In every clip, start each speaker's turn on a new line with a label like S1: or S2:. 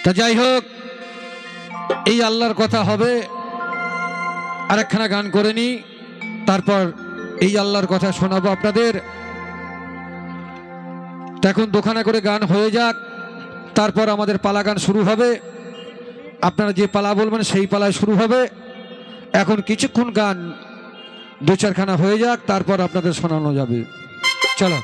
S1: তা যাই হোক, এই আল্লাহর কথা হবে। আরেকখানা গান করে নি, তারপর এই আল্লাহর কথা শোনাবো আপনাদের। এখন দোকানা করে গান হয়ে যাক, তারপর আমাদের পালা গান শুরু হবে। আপনারা যে পালা বলবেন সেই পালায় শুরু হবে। এখন কিছুক্ষণ গান দু চারখানা হয়ে যাক, তারপর আপনাদের শোনানো যাবে। চলো।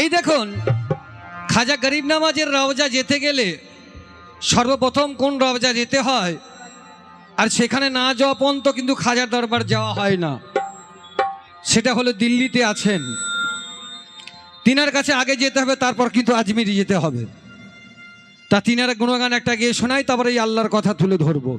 S1: এই দেখুন, খাজা গরিব নামাজের রওজা যেতে গেলে সর্বপ্রথম কোন রওজা যেতে হয়, আর সেখানে না যাওয়া পর্যন্ত কিন্তু খাজার দরবার যাওয়া হয় না। সেটা হলো দিল্লিতে আছেন, তিনার কাছে আগে যেতে হবে, তারপর কিন্তু আজমিরি যেতে হবে। তা তিনার গুণগান একটা গিয়ে শোনাই, তারপরে এই আল্লাহর কথা তুলে ধরবো।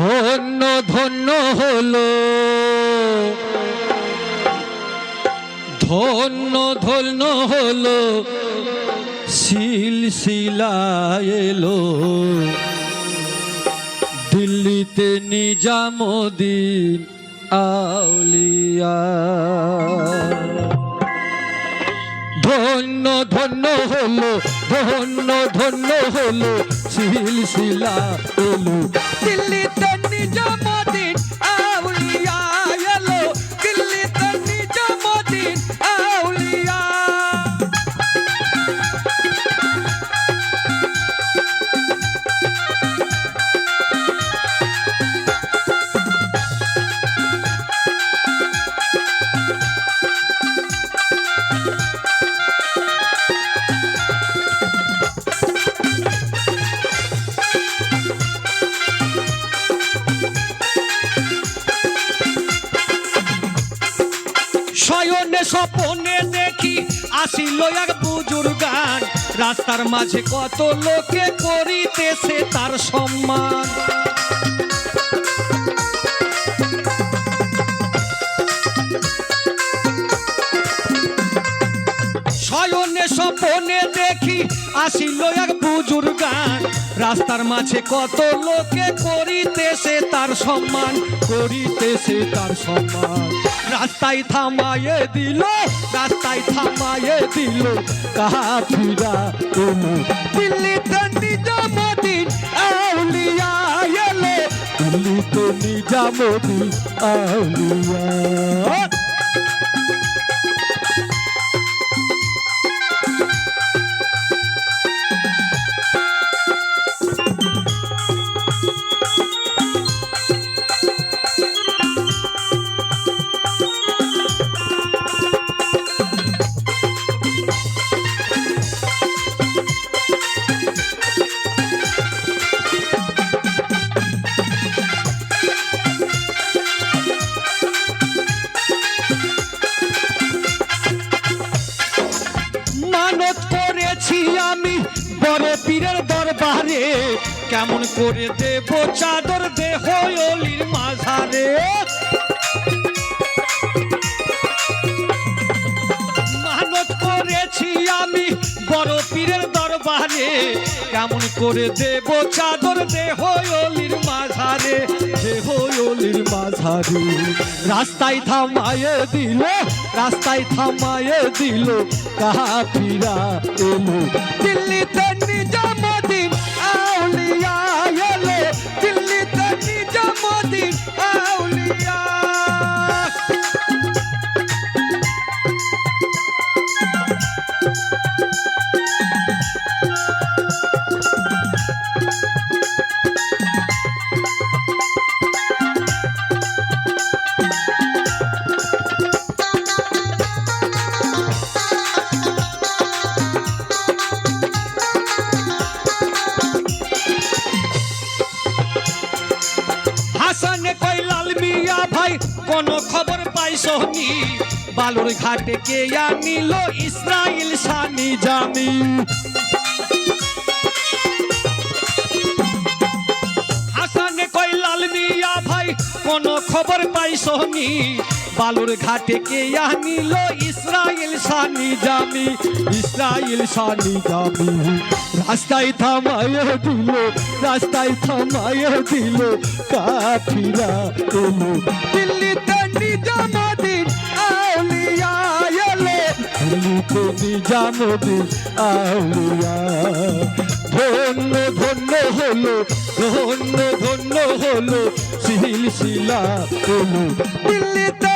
S1: ধন্য ধন্য হলো, ধন্য ধন্য হলো সিলসিলা এলো দিল্লিতে নিজামুদ্দিন আউলিয়া। ধন্য ধন্য হলো, ধন্য ধন্য হলো সিলসিলা এলো দিল্লিতে নিজামুদ্দিন আউলিয়া এলো, দিল্লিতে নিজামুদ্দিন আউলিয়া। শয়নে স্বপনে দেখি আসিল এক বুজুর্গান, রাস্তার মাঝে কত লোকে করিতেছে তার সম্মান। শয়নে স্বপনে দেখি আসিল এক বুজুর্গান, রাস্তার মাঝে কত লোকে করিতেছে তার সম্মান, করিতেছে তার সম্মান। রাস্তায় থামায়ে দিল, রাস্তায় থামায়ে দিল কাফিরা এলো দিল্লিতে নিজামুদ্দিন আউলিয়া এলো, দিল্লিতে নিজামুদ্দিন আউলিয়া। আমি বড় পীরের দরবারে, কেমন করে দেব চাদর দেহ অলির মাঝারে। বাজারে কেমন করে দেব চাদর দেহ অলির মাঝারে, দেহ অলির মাঝারে। রাস্তায় থামায়ে দিল, রাস্তায় থামায়ে দিল কাফিরা এলো। দিল্লিতে নিজামুদ্দিন আউলিয়া এলো, দিল্লিতে নিজামুদ্দিন আউলিয়া। হাসানে কই লাল মিয়া ভাই কোন খবর পাইছো নি? বালুর ঘাটে কে আনিল ইসরাইল সানি জামি। হাসানে কই লাল মিয়া ভাই কোন খবর পাইছো নি? বালুর ঘাটে কে আনিল ইসরাইল সানি জামি, ইসরাইল সানি জামি। রাস্তায় থামায়ে দিল, রাস্তায় থামায়ে দিল কাফিরা এলো। দিল্লিতে নিজামুদ্দিন আউলিয়া এলো, দিল্লিতে নিজামুদ্দিন আউলিয়া। ধন্য ধন্য হলো, ধন্য ধন্য হলো সিলসিলা এলো। দিল্লিতে